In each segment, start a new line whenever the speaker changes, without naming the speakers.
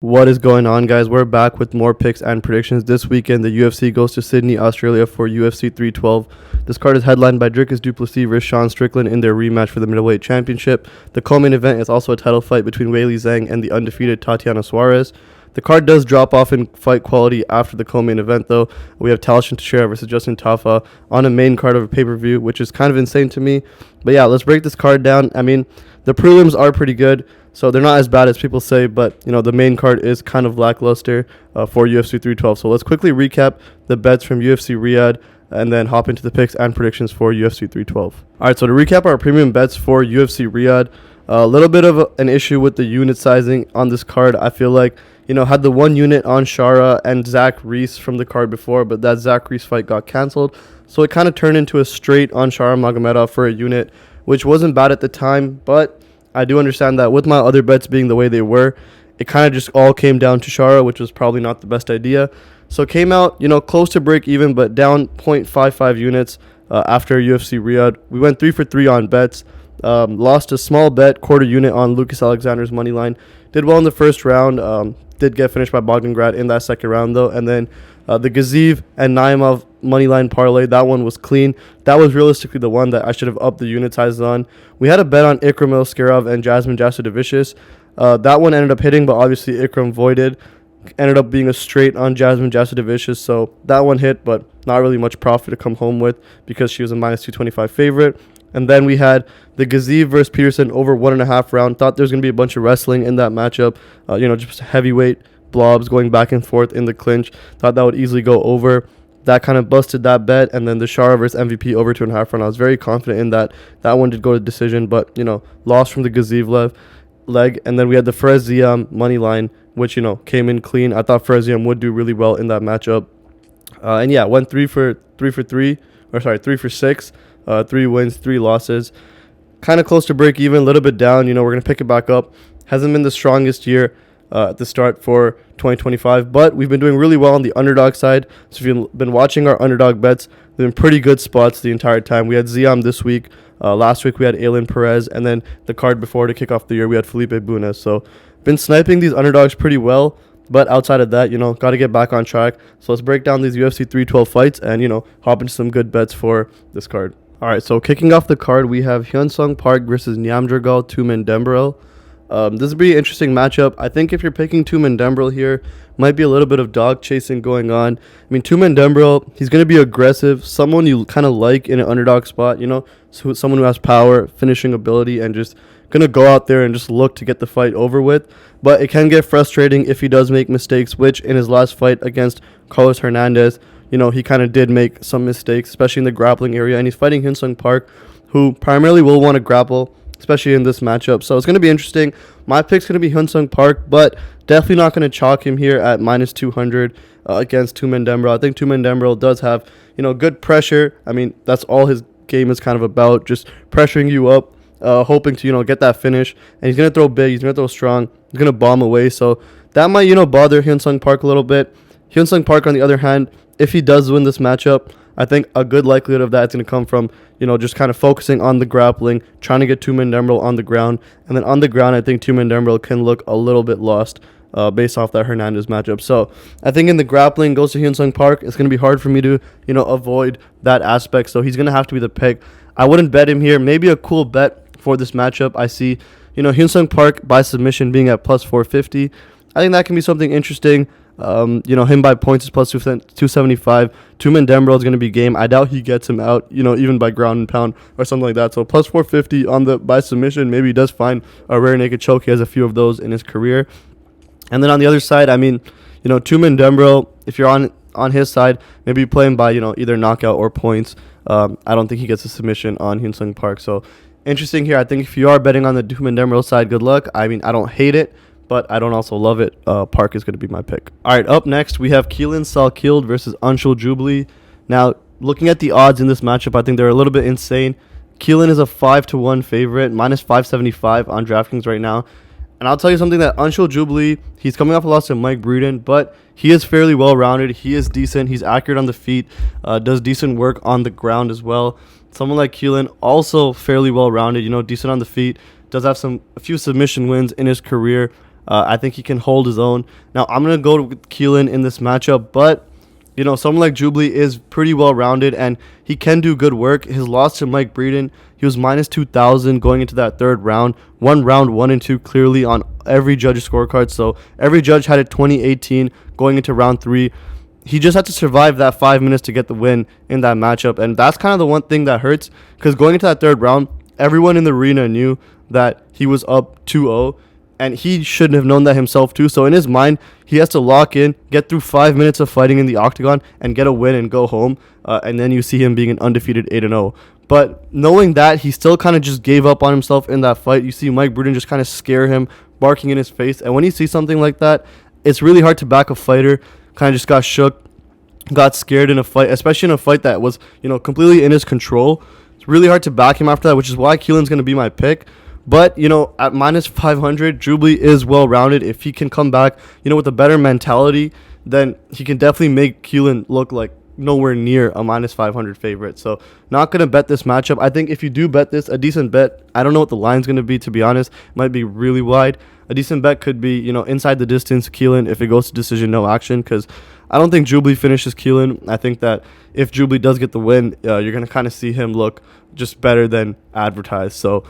What is going on, guys? We're back with more picks and predictions. This weekend, the UFC goes to Sydney, Australia for UFC 312. This card is headlined by Dricus Plessis vs Strickland in their rematch for the middleweight championship. The co-main event is also a title fight between Weili Zhang and the undefeated Tatiana Suarez. The card does drop off in fight quality after the co-main event, though. We have Talshin Teixeira versus Justin Tafa on a main card of a pay-per-view, which is kind of insane to me. But yeah, let's break this card down. I mean, the prelims are pretty good, so they're not as bad as people say, but the main card is kind of lackluster for UFC 312. So let's quickly recap the bets from UFC Riyadh and then hop into the picks and predictions for UFC 312. All right, so to recap our premium bets for UFC Riyadh, a little bit of an issue with the unit sizing on this card. I feel like, had the one unit on Shara and Zach Reese from the card before, but that Zach Reese fight got canceled. So it kind of turned into a straight on Shara Magomedov for a unit, which wasn't bad at the time, but I do understand that with my other bets being the way they were, it kind of just all came down to Shara, which was probably not the best idea. So it came out, close to break even, but down 0.55 units after UFC Riyadh. We went 3 for 3 on bets. Lost a small bet, quarter unit on Lucas Alexander's money line. Did well in the first round. Did get finished by Bogdangrad in that second round, though. And then the Gaziv and Naimov moneyline parlay, that one was clean. That was realistically the one that I should have upped the unit sizes on. We had a bet on Ikram Elskarov and Jasmine Jasudavicius. That one ended up hitting, but obviously Ikram voided. Ended up being a straight on Jasmine Jasudavicius, so that one hit, but not really much profit to come home with because she was a minus 225 favorite. And then we had the Gaziv versus Peterson over 1.5 round. Thought there was going to be a bunch of wrestling in that matchup. Just heavyweight blobs going back and forth in the clinch. Thought that would easily go over. That kind of busted that bet. And then the Shara versus MVP over 2.5 round. I was very confident in that. That one did go to decision, but, lost from the Gaziv leg. And then we had the Fereziam money line, which, came in clean. I thought Fereziam would do really well in that matchup. And yeah, went 3 for 6. 3 wins, 3 losses. Kind of close to break even, a little bit down. We're going to pick it back up. Hasn't been the strongest year at the start for 2025, but we've been doing really well on the underdog side. So if you've been watching our underdog bets, they've been pretty good spots the entire time. We had Ziam this week. Last week we had Aylin Perez, and then the card before to kick off the year, we had Felipe Bruna. So been sniping these underdogs pretty well. But outside of that, got to get back on track. So let's break down these UFC 312 fights and, hop into some good bets for this card. All right, so kicking off the card, we have Hyun Park versus Nyamjargal Tumendemberel. This is a pretty interesting matchup. I think if you're picking Tumendemberel here, might be a little bit of dog chasing going on. I mean, Tumendemberel, he's going to be aggressive, someone you kind of like in an underdog spot, so someone who has power, finishing ability, and just going to go out there and just look to get the fight over with. But it can get frustrating if he does make mistakes, which in his last fight against Carlos Hernandez, he kind of did make some mistakes, especially in the grappling area. And he's fighting Hyun Park, who primarily will want to grapple, especially in this matchup. So it's going to be interesting. My pick's going to be Hyun Park, but definitely not going to chalk him here at minus 200 against Tumendemberel. I think Tumendemberel does have, good pressure. I mean, that's all his game is kind of about, just pressuring you up, hoping to, get that finish. And he's going to throw big. He's going to throw strong. He's going to bomb away. So that might, bother Hyun Park a little bit. Hyun Park, on the other hand, if he does win this matchup, I think a good likelihood of that is going to come from, just kind of focusing on the grappling, trying to get Tumendemberel on the ground. And then on the ground, I think Tumendemberel can look a little bit lost based off that Hernandez matchup. So I think in the grappling, goes to Hyun Park. It's going to be hard for me to, avoid that aspect. So he's going to have to be the pick. I wouldn't bet him here. Maybe a cool bet for this matchup. I see, Hyun Park by submission being at plus 450. I think that can be something interesting. Him by points is plus 275. Tumendemberel is going to be game. I doubt he gets him out, even by ground and pound or something like that. So plus 450 on the by submission. Maybe he does find a rare naked choke. He has a few of those in his career. And then on the other side, I mean, Tumendemberel, if you're on his side, maybe play him by, either knockout or points. I don't think he gets a submission on Hyun Park. So interesting here. I think if you are betting on the Tumendemberel side, good luck. I mean, I don't hate it, but I don't also love it. Park is going to be my pick. All right, up next, we have Quillan Salkilld versus Anshul Jubli. Now, looking at the odds in this matchup, I think they're a little bit insane. Quillan is a 5-1 favorite, minus 575 on DraftKings right now. And I'll tell you something that Anshul Jubli, he's coming off a loss to Mike Breeden, but he is fairly well-rounded. He is decent. He's accurate on the feet, does decent work on the ground as well. Someone like Quillan, also fairly well-rounded, decent on the feet, does have a few submission wins in his career. I think he can hold his own. Now, I'm going to go with Quillan in this matchup, but someone like Jubli is pretty well-rounded, and he can do good work. His loss to Mike Breeden, he was minus 2,000 going into that third round. Round 1 and 2 clearly on every judge's scorecard. So every judge had it 20-18 going into round 3. He just had to survive that 5 minutes to get the win in that matchup, and that's kind of the one thing that hurts, because going into that third round, everyone in the arena knew that he was up 2-0. And he shouldn't have known that himself too. So in his mind, he has to lock in, get through 5 minutes of fighting in the octagon, and get a win and go home. And then you see him being an undefeated 8-0. But knowing that, he still kind of just gave up on himself in that fight. You see Mike Breeden just kind of scare him, barking in his face. And when you see something like that, it's really hard to back a fighter. Kind of just got shook, got scared in a fight, especially in a fight that was, completely in his control. It's really hard to back him after that, which is why Quillan's going to be my pick. But, at minus 500, Jubli is well-rounded. If he can come back, with a better mentality, then he can definitely make Quillan look like nowhere near a minus 500 favorite. So, not going to bet this matchup. I think if you do bet this, a decent bet, I don't know what the line's going to be, to be honest. It might be really wide. A decent bet could be, inside the distance, Quillan, if it goes to decision, no action, because I don't think Jubli finishes Quillan. I think that if Jubli does get the win, you're going to kind of see him look just better than advertised. So,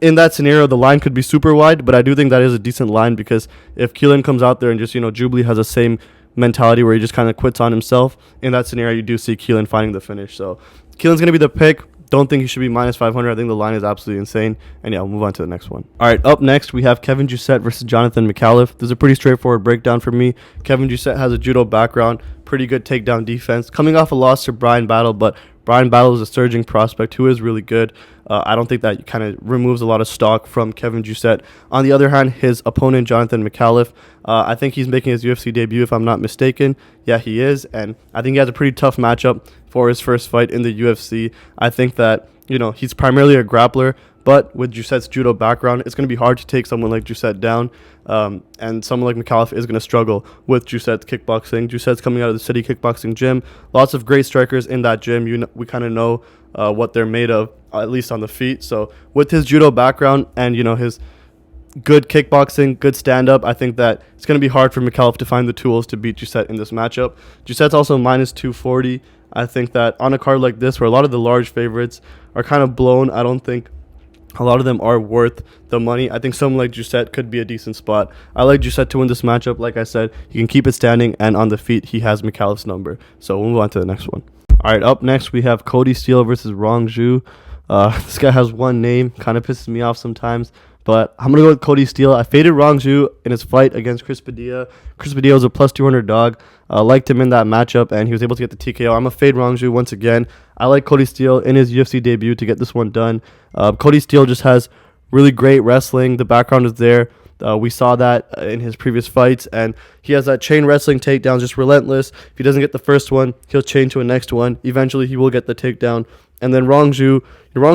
in that scenario, the line could be super wide, but I do think that is a decent line, because if Quillan comes out there and just, Jubli has the same mentality where he just kind of quits on himself, in that scenario, you do see Quillan finding the finish. So Quillan's going to be the pick. Don't think he should be minus 500. I think the line is absolutely insane. And yeah, we'll move on to the next one. All right, up next, we have Kevin Jousset versus Jonathan Miscallef. This is a pretty straightforward breakdown for me. Kevin Jousset has a judo background, pretty good takedown defense, coming off a loss to Brian Battle, but Brian Battle is a surging prospect who is really good. I don't think that kind of removes a lot of stock from Kevin Jousset. On the other hand, his opponent, Jonathan Miscallef, I think he's making his UFC debut, if I'm not mistaken. Yeah, he is, and I think he has a pretty tough matchup for his first fight in the UFC. I think that, he's primarily a grappler, but with Jousset's judo background, it's going to be hard to take someone like Jousset down. And someone like Miscallef is going to struggle with Jousset's kickboxing. Jousset's coming out of the City Kickboxing Gym. Lots of great strikers in that gym. We kind of know what they're made of, at least on the feet. So with his judo background and, his good kickboxing, good stand-up, I think that it's going to be hard for Miscallef to find the tools to beat Jousset in this matchup. Jousset's also minus 240. I think that on a card like this, where a lot of the large favorites are kind of blown, I don't think a lot of them are worth the money. I think someone like Jousset could be a decent spot. I like Jousset to win this matchup. Like I said, he can keep it standing, and on the feet, he has Miscallef's number. So we'll move on to the next one. All right, up next, we have Kody Steele versus Rongzhu. This guy has one name, kind of pisses me off sometimes, but I'm going to go with Kody Steele. I faded Rongzhu in his fight against Chris Padilla. Chris Padilla was a plus 200 dog. Liked him in that matchup, and he was able to get the TKO. I'm going to fade Rongzhu once again. I like Kody Steele in his UFC debut to get this one done. Kody Steele just has really great wrestling. The background is there. We saw that in his previous fights, and he has that chain wrestling takedown, just relentless. If he doesn't get the first one, he'll chain to a next one. Eventually, he will get the takedown. And then Rongzhu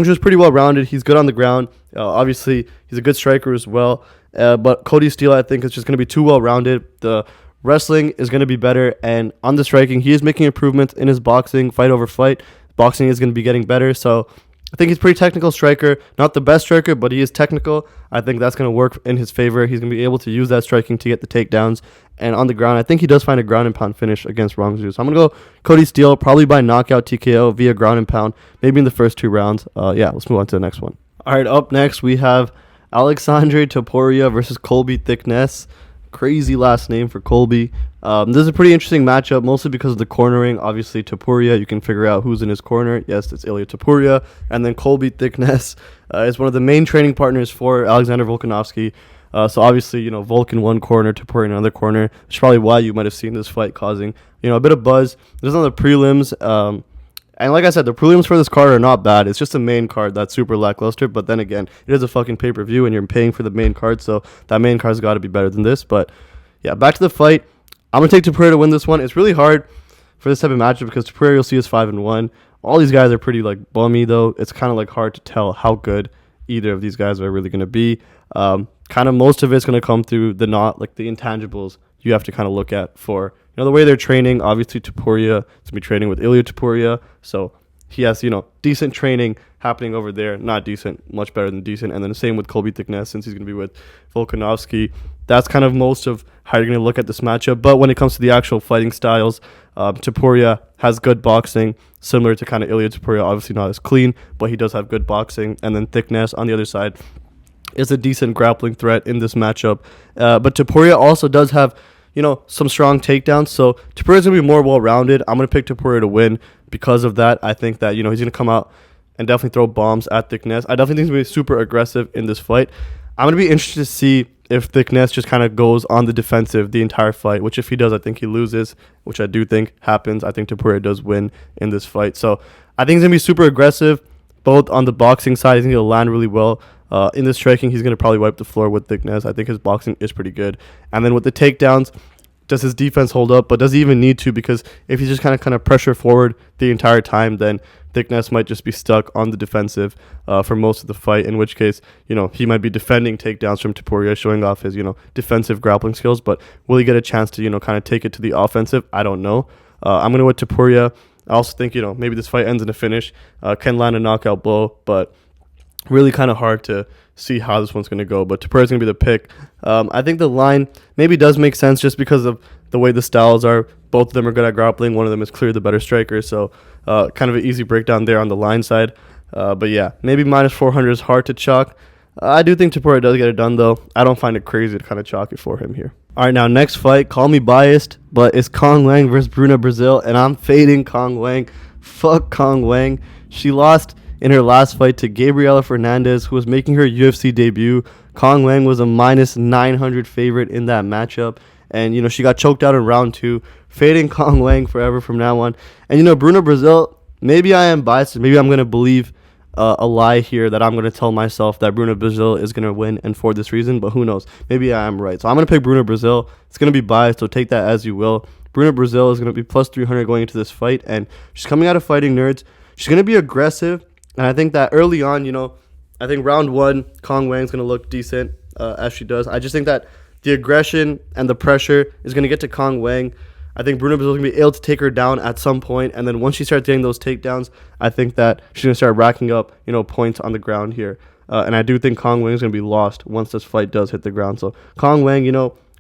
is pretty well-rounded. He's good on the ground. Obviously, he's a good striker as well. But Kody Steele, I think, is just going to be too well-rounded. The wrestling is going to be better, and on the striking, he is making improvements in his boxing, fight over fight. Boxing is going to be getting better, so I think he's a pretty technical striker. Not the best striker, but he is technical. I think that's going to work in his favor. He's going to be able to use that striking to get the takedowns. And on the ground, I think he does find a ground and pound finish against Rongzhu. So I'm going to go Kody Steele, probably by knockout TKO via ground and pound, maybe in the first 2 rounds. Let's move on to the next one. All right, up next, we have Aleksandre Topuria versus Colby Thicknesse. Crazy last name for Colby. This is a pretty interesting matchup, mostly because of the cornering. Obviously, Topuria, you can figure out who's in his corner. Yes, it's Ilya Topuria. And then Colby Thicknesse is one of the main training partners for Alexander Volkanovski. So obviously, Volk in one corner, Topuria in another corner. That's probably why you might have seen this fight causing, a bit of buzz. There's on the prelims. And like I said, the prelims for this card are not bad. It's just a main card that's super lackluster. But then again, it is a fucking pay-per-view, and you're paying for the main card. So that main card's got to be better than this. But yeah, back to the fight. I'm going to take Topuria to win this one. It's really hard for this type of matchup because Topuria, you'll see, is 5-1. All these guys are pretty, bummy, though. It's kind of, hard to tell how good either of these guys are really going to be. Kind of most of it's going to come through the intangibles you have to kind of look at for, the way they're training. Obviously, Topuria is going to be training with Ilya Topuria. So he has, decent training, happening over there. Not decent, much better than decent. And then the same with Colby Thicknesse, since he's going to be with Volkanovski. That's kind of most of how you're going to look at this matchup. But when it comes to the actual fighting styles, Topuria has good boxing, similar to kind of Ilya Topuria. Obviously not as clean, but he does have good boxing. And then Thicknesse on the other side is a decent grappling threat in this matchup. But Topuria also does have, some strong takedowns. So Topuria's going to be more well-rounded. I'm going to pick Topuria to win because of that. I think that, he's going to come out and definitely throw bombs at Thicknesse. I definitely think he's going to be super aggressive in this fight. I'm going to be interested to see if Thicknesse just kind of goes on the defensive the entire fight, which if he does, I think he loses, which I do think happens. I think Topuria does win in this fight. So I think he's going to be super aggressive, both on the boxing side. He's going to land really well. In the striking, he's going to probably wipe the floor with Thicknesse. I think his boxing is pretty good. And then with the takedowns, does his defense hold up? But does he even need to? Because if he's just kind of pressure forward the entire time, then Thicknesse might just be stuck on the defensive for most of the fight, in which case, he might be defending takedowns from Topuria, showing off his, defensive grappling skills. But will he get a chance to, kind of take it to the offensive? I don't know. I'm going to go with Topuria. I also think, maybe this fight ends in a finish. Can land a knockout blow, but really kind of hard to see how this one's going to go. But Topuria's going to be the pick. I think the line maybe does make sense just because of the way the styles are. Both of them are good at grappling. One of them is clearly the better striker. So kind of an easy breakdown there on the line side. But yeah, maybe minus 400 is hard to chalk. I do think Topuria does get it done, though. I don't find it crazy to kind of chalk it for him here. All right, now next fight. Call me biased, but it's Cong Wang versus Bruna Brasil, and I'm fading Cong Wang. Fuck Cong Wang. She lost in her last fight to Gabriela Fernandez, who was making her UFC debut. Cong Wang was a minus 900 favorite in that matchup. And, she got choked out in round 2. Fading Cong Wang forever from now on. And, Bruna Brasil, maybe I am biased. Maybe I'm going to believe a lie here that I'm going to tell myself that Bruna Brasil is going to win and for this reason. But who knows? Maybe I am right. So I'm going to pick Bruna Brasil. It's going to be biased, so take that as you will. Bruna Brasil is going to be plus 300 going into this fight. And she's coming out of Fighting Nerds. She's going to be aggressive. And I think that early on, I think round 1, Cong Wang's going to look decent as she does. I just think that the aggression and the pressure is going to get to Cong Wang. I think Bruna Brasil is going to be able to take her down at some point. And then once she starts getting those takedowns, I think that she's going to start racking up, points on the ground here. And I do think Cong Wang is going to be lost once this fight does hit the ground. So Cong Wang,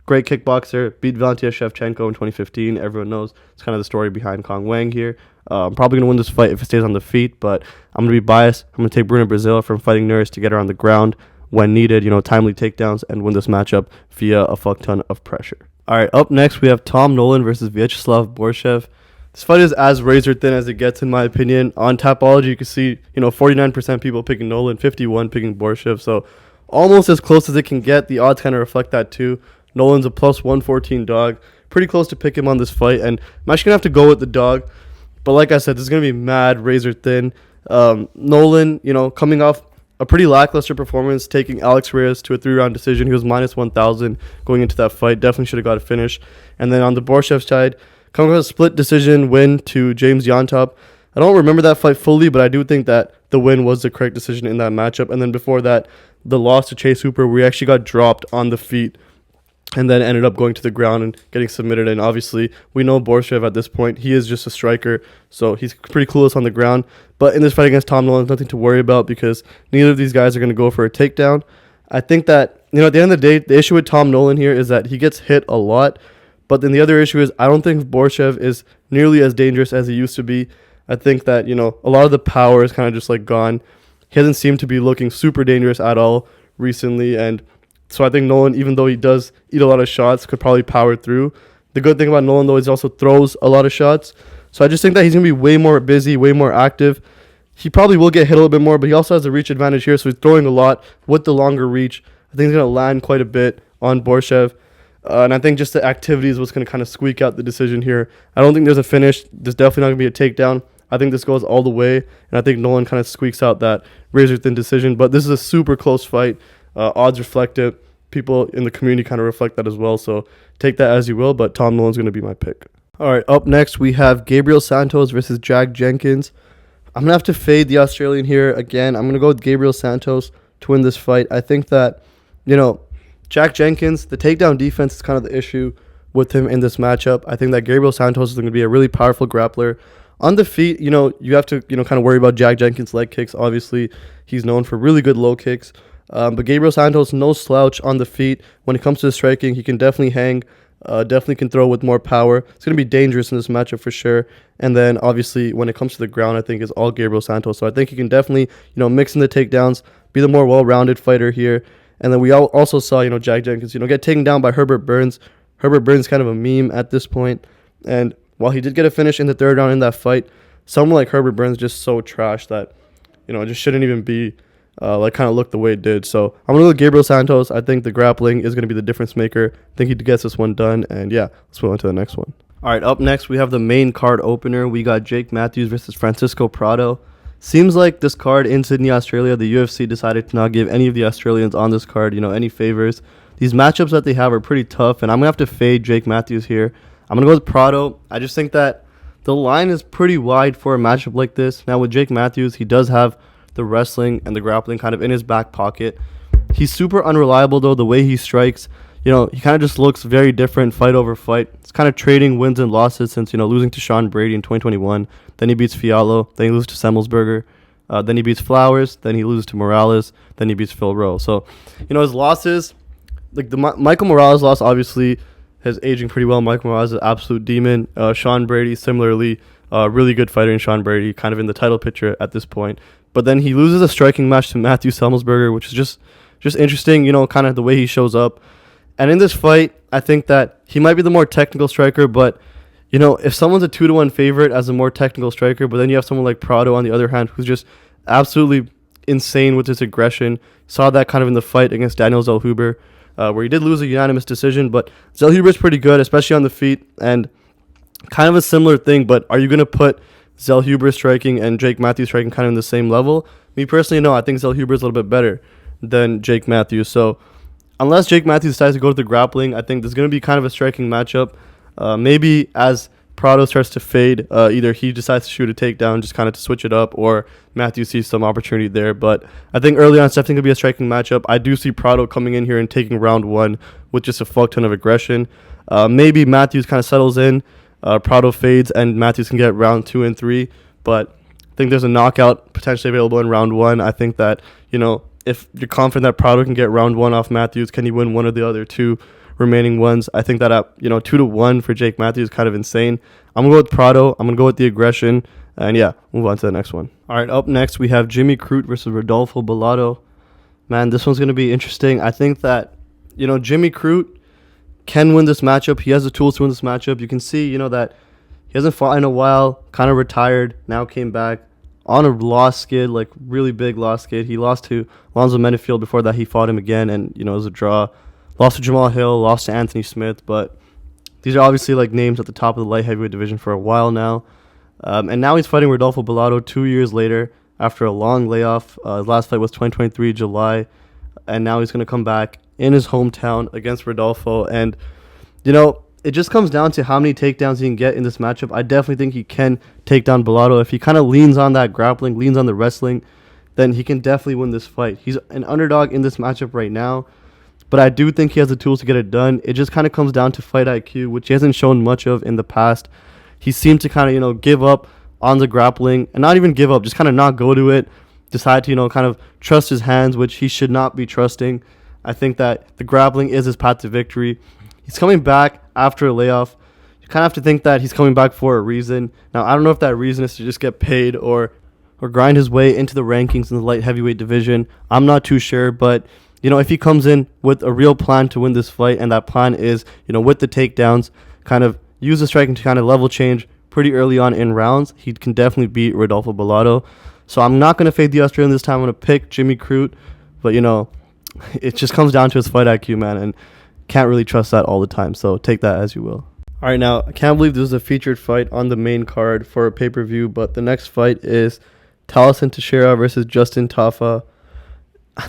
great kickboxer, beat Valentina Shevchenko in 2015. Everyone knows it's kind of the story behind Cong Wang here. I'm probably going to win this fight if it stays on the feet, but I'm going to be biased. I'm going to take Bruna Brasil from Fighting Nerds to get her on the ground when needed, timely takedowns, and win this matchup via a fuck ton of pressure. All right, up next, we have Tom Nolan versus Viasheslav Borshchev. This fight is as razor thin as it gets, in my opinion. On Tapology, you can see, 49% people picking Nolan, 51% picking Borshchev, so almost as close as it can get. The odds kind of reflect that too. Nolan's a plus 114 dog. Pretty close to pick him on this fight, and I'm actually going to have to go with the dog. But like I said, this is going to be mad razor thin. Nolan, coming off a pretty lackluster performance, taking Alex Reyes to a 3-round decision. He was minus 1,000 going into that fight. Definitely should have got a finish. And then on the Borshchev side, coming with a split decision win to James Yontop. I don't remember that fight fully, but I do think that the win was the correct decision in that matchup. And then before that, the loss to Chase Hooper, where he actually got dropped on the feet and then ended up going to the ground and getting submitted. And obviously, we know Borshchev at this point. He is just a striker, so he's pretty clueless on the ground. But in this fight against Tom Nolan, there's nothing to worry about because neither of these guys are going to go for a takedown. I think that, at the end of the day, the issue with Tom Nolan here is that he gets hit a lot. But then the other issue is I don't think Borshchev is nearly as dangerous as he used to be. I think that, a lot of the power is kind of just gone. He hasn't seemed to be looking super dangerous at all recently, and so I think Nolan, even though he does eat a lot of shots, could probably power through. The good thing about Nolan, though, is he also throws a lot of shots. So I just think that he's going to be way more busy, way more active. He probably will get hit a little bit more, but he also has a reach advantage here, so he's throwing a lot with the longer reach. I think he's going to land quite a bit on Borshchev. And I think just the activity is what's going to kind of squeak out the decision here. I don't think there's a finish. There's definitely not going to be a takedown. I think this goes all the way, and I think Nolan kind of squeaks out that razor-thin decision. But this is a super close fight. Odds reflect it. People in the community kind of reflect that as well. So take that as you will, but Tom Nolan's going to be my pick. All right, up next we have Gabriel Santos versus Jack Jenkins. I'm going to have to fade the Australian here again. I'm going to go with Gabriel Santos to win this fight. I think that, Jack Jenkins, the takedown defense is kind of the issue with him in this matchup. I think that Gabriel Santos is going to be a really powerful grappler. On the feet, you have to, kind of worry about Jack Jenkins' leg kicks. Obviously, he's known for really good low kicks. But Gabriel Santos, no slouch on the feet. When it comes to striking, he can definitely hang, definitely can throw with more power. It's going to be dangerous in this matchup for sure. And then, obviously, when it comes to the ground, I think is all Gabriel Santos. So I think he can definitely, mix in the takedowns, be the more well-rounded fighter here. And then we also saw, Jack Jenkins, get taken down by Herbert Burns. Herbert Burns is kind of a meme at this point. And while he did get a finish in the third round in that fight, someone like Herbert Burns just so trash that, it just shouldn't even be kind of look the way it did. So I'm going to go with Gabriel Santos. I think the grappling is going to be the difference maker. I think he gets this one done. And yeah, let's move on to the next one. All right, up next, we have the main card opener. We got Jake Matthews versus Francisco Prado. Seems like this card in Sydney, Australia, the UFC decided to not give any of the Australians on this card, any favors. These matchups that they have are pretty tough, and I'm going to have to fade Jake Matthews here. I'm going to go with Prado. I just think that the line is pretty wide for a matchup like this. Now, with Jake Matthews, he does have the wrestling and the grappling kind of in his back pocket. He's super unreliable, though, the way he strikes. He kind of just looks very different fight over fight. It's kind of trading wins and losses since, losing to Sean Brady in 2021. Then he beats Fiallo. Then he loses to Semmelsberger. Then he beats Flowers. Then he loses to Morales. Then he beats Phil Rowe. So, his losses, like the Michael Morales loss, obviously, is aging pretty well. Michael Morales is an absolute demon. Sean Brady, similarly, really good fighter in Sean Brady, kind of in the title picture at this point. But then he loses a striking match to Matthew Semmelsberger, which is just interesting, kind of the way he shows up. And in this fight, I think that he might be the more technical striker, but, if someone's a 2-1 favorite as a more technical striker, but then you have someone like Prado on the other hand, who's just absolutely insane with his aggression. Saw that kind of in the fight against Daniel Zellhuber, where he did lose a unanimous decision, but Zellhuber's pretty good, especially on the feet, and kind of a similar thing, but are you going to put Zellhuber striking and Jake Matthews striking kind of in the same level? Me personally, no. I think Zellhuber's a little bit better than Jake Matthews, so unless Jake Matthews decides to go to the grappling, I think there's going to be kind of a striking matchup. Maybe as Prado starts to fade, either he decides to shoot a takedown just kind of to switch it up, or Matthews sees some opportunity there. But I think early on, it's definitely going to be a striking matchup. I do see Prado coming in here and taking round one with just a fuck ton of aggression. Maybe Matthews kind of settles in, Prado fades, and Matthews can get round 2 and 3. But I think there's a knockout potentially available in round 1. I think that, if you're confident that Prado can get round 1 off Matthews, can he win one of the other 2 remaining ones? I think that at 2-1 for Jake Matthews is kind of insane. I'm gonna go with Prado. I'm gonna go with the aggression, and yeah, move on to the next one. All right, up next we have Jimmy Crute versus Rodolfo Bellato. Man, this one's gonna be interesting. I think that Jimmy Crute can win this matchup. He has the tools to win this matchup. You can see that he hasn't fought in a while. Kind of retired. Now came back on a loss skid, like really big loss skid. He lost to Alonzo Menefield. Before that, he fought him again, and it was a draw. Lost to Jamal Hill, lost to Anthony Smith, but these are obviously like names at the top of the light heavyweight division for a while now. And now he's fighting Rodolfo Bellato 2 years later after a long layoff. His last fight was 2023 July, and now he's going to come back in his hometown against Rodolfo. And, it just comes down to how many takedowns he can get in this matchup. I definitely think he can take down Bellato. If he kind of leans on that grappling, leans on the wrestling, then he can definitely win this fight. He's an underdog in this matchup right now, but I do think he has the tools to get it done. It just kind of comes down to fight IQ, which he hasn't shown much of in the past. He seemed to kind of, give up on the grappling, and not even give up, just kind of not go to it, decide to, kind of trust his hands, which he should not be trusting. I think that the grappling is his path to victory. He's coming back after a layoff. You kind of have to think that he's coming back for a reason. Now, I don't know if that reason is to just get paid or grind his way into the rankings in the light heavyweight division. I'm not too sure, but if he comes in with a real plan to win this fight, and that plan is, with the takedowns, kind of use the striking to kind of level change pretty early on in rounds, he can definitely beat Rodolfo Bellato. So I'm not going to fade the Australian this time. I'm going to pick Jimmy Crute, but, it just comes down to his fight IQ, man, and can't really trust that all the time. So take that as you will. All right, now, I can't believe this is a featured fight on the main card for a pay-per-view, but the next fight is Taliesin Teixeira versus Justin Tafa.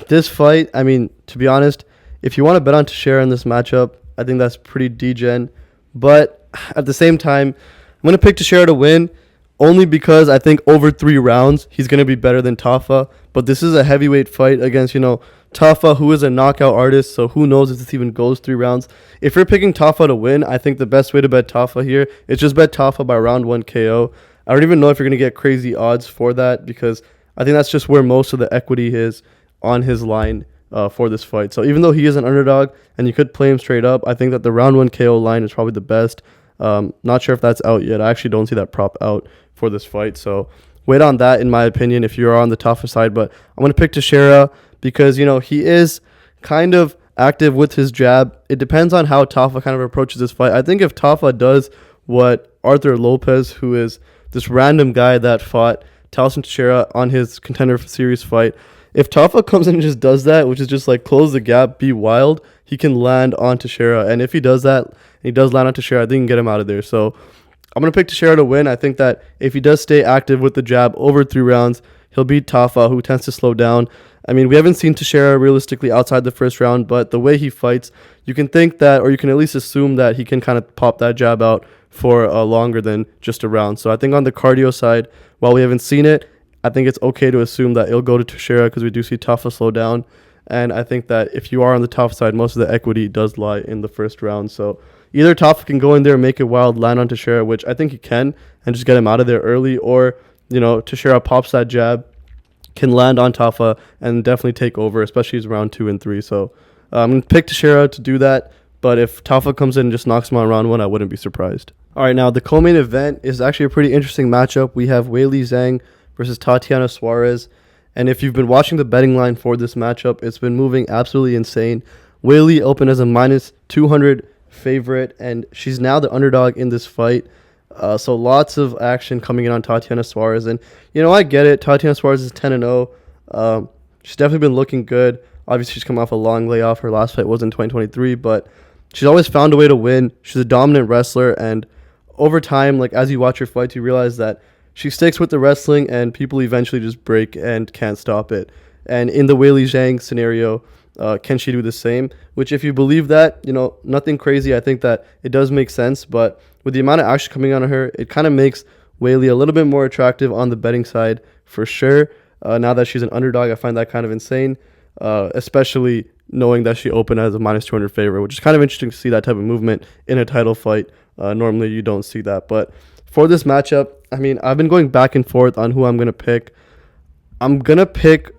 This fight, to be honest, if you want to bet on Teixeira in this matchup, I think that's pretty degen. But at the same time, I'm going to pick Teixeira to win only because I think over 3 rounds, he's going to be better than Tafa. But this is a heavyweight fight against, Tafa, who is a knockout artist, so who knows if this even goes 3 rounds. If you're picking Tafa to win, I think the best way to bet Tafa here is just bet Tafa by round 1 KO. I don't even know if you're going to get crazy odds for that, because I think that's just where most of the equity is on his line for this fight. So even though he is an underdog and you could play him straight up, I think that the round 1 KO line is probably the best. Not sure if that's out yet. I actually don't see that prop out for this fight. So wait on that, in my opinion, if you're on the tougher side. But I'm going to pick Teixeira because, he is kind of active with his jab. It depends on how Tafa kind of approaches this fight. I think if Tafa does what Arthur Lopez, who is this random guy that fought Talson Teixeira on his Contender Series fight, if Tafa comes in and just does that, which is just like close the gap, be wild, he can land on Teixeira. And if he does that, and he does land on Teixeira, I think he can get him out of there. So I'm going to pick Teixeira to win. I think that if he does stay active with the jab over 3 rounds, he'll beat Tafa, who tends to slow down. I mean, we haven't seen Teixeira realistically outside the first round, but the way he fights, you can think that, or you can at least assume that he can kind of pop that jab out for longer than just a round. So I think on the cardio side, while we haven't seen it, I think it's okay to assume that it'll go to Teixeira because we do see Tafa slow down. And I think that if you are on the tough side, most of the equity does lie in the first round. So either Tafa can go in there, make it wild, land on Teixeira, which I think he can, and just get him out of there early, or, Teixeira pops that jab, can land on Tafa, and definitely take over, especially as round 2 and 3. So I'm going to pick Teixeira to do that. But if Tafa comes in and just knocks him on round 1, I wouldn't be surprised. All right, now the co-main event is actually a pretty interesting matchup. We have Weili Zhang versus Tatiana Suarez. And if you've been watching the betting line for this matchup, it's been moving absolutely insane. Weili opened as a minus 200 favorite, and she's now the underdog in this fight. So lots of action coming in on Tatiana Suarez. And, I get it. Tatiana Suarez is 10-0. She's definitely been looking good. Obviously, she's come off a long layoff. Her last fight was in 2023, but she's always found a way to win. She's a dominant wrestler, and over time, as you watch her fights, you realize that she sticks with the wrestling, and people eventually just break and can't stop it. And in the Weili Zhang scenario, can she do the same? Which, if you believe that, nothing crazy. I think that it does make sense, but with the amount of action coming on her, it kind of makes Weili a little bit more attractive on the betting side for sure. Now that she's an underdog, I find that kind of insane, especially knowing that she opened as a minus 200 favorite, which is kind of interesting to see that type of movement in a title fight. Normally, you don't see that. But for this matchup, I mean, I've been going back and forth on who I'm going to pick. I'm going to pick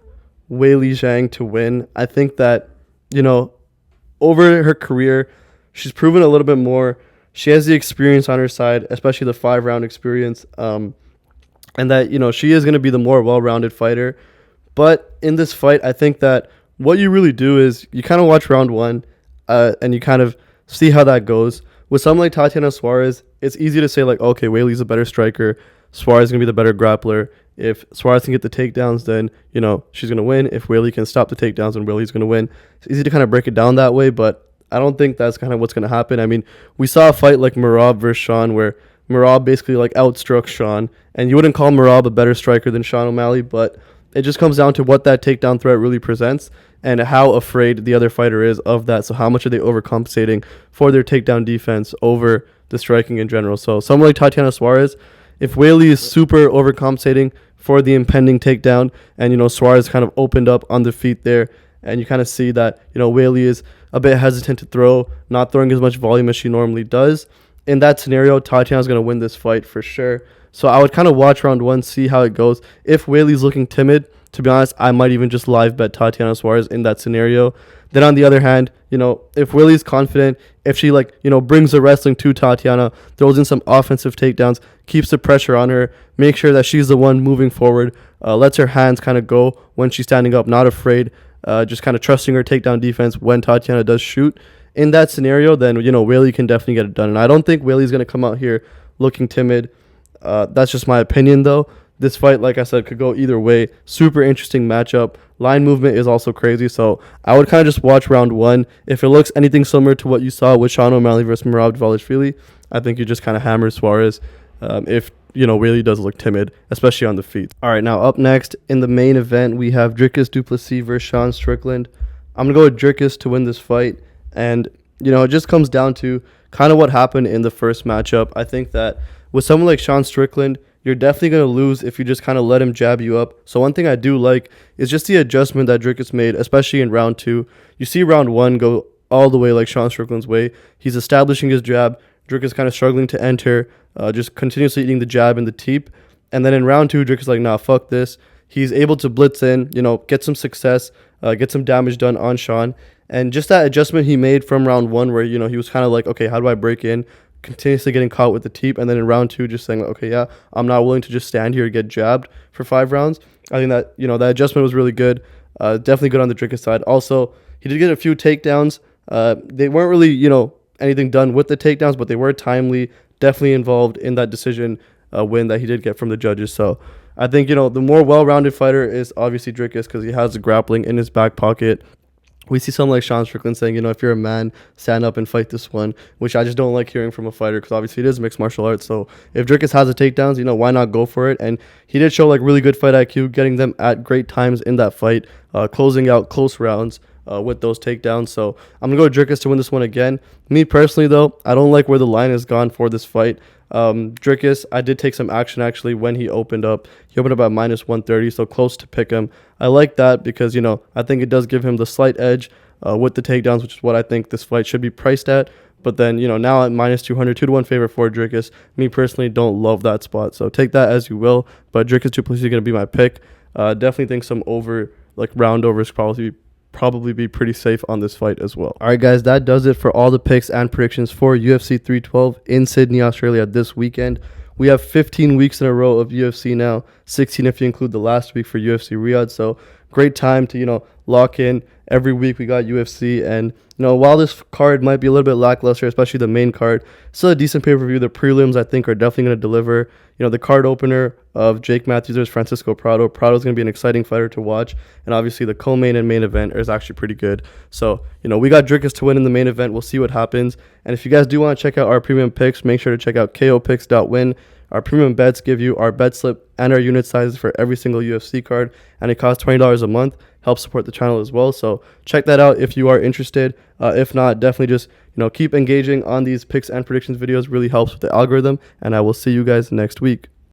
Weili Zhang to win. I think that, over her career, she's proven a little bit more. She has the experience on her side, especially the 5-round experience. And that, she is going to be the more well-rounded fighter. But in this fight, I think that what you really do is you kind of watch round 1 and you kind of see how that goes. With someone like Tatiana Suarez, it's easy to say, okay, Weili's a better striker. Suarez is going to be the better grappler. If Suarez can get the takedowns, then, she's going to win. If Weili can stop the takedowns, then Weili's going to win. It's easy to kind of break it down that way, but I don't think that's kind of what's going to happen. I mean, we saw a fight like Merab versus Sean where Merab basically outstruck Sean, and you wouldn't call Merab a better striker than Sean O'Malley, but it just comes down to what that takedown threat really presents and how afraid the other fighter is of that. So how much are they overcompensating for their takedown defense over the striking in general? So someone like Tatiana Suarez, if Weili is super overcompensating for the impending takedown and, Suarez kind of opened up on the feet there, and you kind of see that, Weili is a bit hesitant to throw, not throwing as much volume as she normally does. In that scenario, Tatiana's going to win this fight for sure. So I would kind of watch round 1, see how it goes. If Weili's looking timid, to be honest, I might even just live bet Tatiana Suarez in that scenario. Then on the other hand, if Weili's confident, if she brings the wrestling to Tatiana, throws in some offensive takedowns, keeps the pressure on her, make sure that she's the one moving forward, lets her hands kind of go when she's standing up, not afraid, just kind of trusting her takedown defense when Tatiana does shoot. In that scenario, then, Weili can definitely get it done. And I don't think Weili's going to come out here looking timid. That's just my opinion, though. This fight, like I said, could go either way. Super interesting matchup. Line movement is also crazy, so I would kind of just watch round 1. If it looks anything similar to what you saw with Sean O'Malley versus Merab Dvalishvili, I think you just kind of hammer Suarez if, Weili does look timid, especially on the feet. All right, now up next in the main event, we have Dricus du Plessis versus Sean Strickland. I'm going to go with Dricus to win this fight, and, it just comes down to kind of what happened in the first matchup. I think that with someone like Sean Strickland, you're definitely going to lose if you just kind of let him jab you up. So one thing I do like is just the adjustment that Dricus made, especially in round 2. You see round 1 go all the way like Sean Strickland's way. He's establishing his jab. Dricus kind of struggling to enter, just continuously eating the jab and the teep. And then in round 2, Dricus like, nah, fuck this. He's able to blitz in, get some success, get some damage done on Sean. And just that adjustment he made from round 1 where, he was kind of like, okay, how do I break in? Continuously getting caught with the teep. And then in round 2, just saying, okay, yeah, I'm not willing to just stand here and get jabbed for 5 rounds. I think that, that adjustment was really good. Definitely good on the Dricus side. Also, he did get a few takedowns. They weren't really, anything done with the takedowns, but they were timely, definitely involved in that decision win that he did get from the judges. So I think, the more well-rounded fighter is obviously Dricus because he has the grappling in his back pocket. We see someone like Sean Strickland saying, if you're a man, stand up and fight this one, which I just don't like hearing from a fighter because obviously it is mixed martial arts. So if Dricus has the takedowns, why not go for it? And he did show really good fight IQ, getting them at great times in that fight, closing out close rounds with those takedowns. So I'm going to go Dricus to win this one again. Me personally, though, I don't like where the line has gone for this fight. Dricus, I did take some action actually when he opened up. He opened up at minus 130, so close to pick him. I like that because, I think it does give him the slight edge with the takedowns, which is what I think this fight should be priced at. But then, now at minus 200, 2-1 favorite for Dricus. Me personally don't love that spot. So take that as you will. But Dricus to Plessis is going to be my pick. Definitely think some round overs probably be pretty safe on this fight as well. All right, guys, that does it for all the picks and predictions for UFC 312 in Sydney, Australia this weekend. We have 15 weeks in a row of UFC now, 16 if you include the last week for UFC Riyadh. So great time to, lock in. Every week we got UFC, and while this card might be a little bit lackluster, especially the main card, still a decent pay-per-view. The prelims I think are definitely going to deliver. The card opener of Jake Matthews versus Francisco Prado. Prado's going to be an exciting fighter to watch, and obviously the co-main and main event is actually pretty good. So we got Dricus to win in the main event. We'll see what happens. And if you guys do want to check out our premium picks, make sure to check out kopicks.win. Our premium bets give you our bet slip and our unit sizes for every single UFC card, and it costs $20 a month. Help support the channel as well. So check that out if you are interested. If not, definitely just keep engaging on these picks and predictions videos. Really helps with the algorithm, and I will see you guys next week.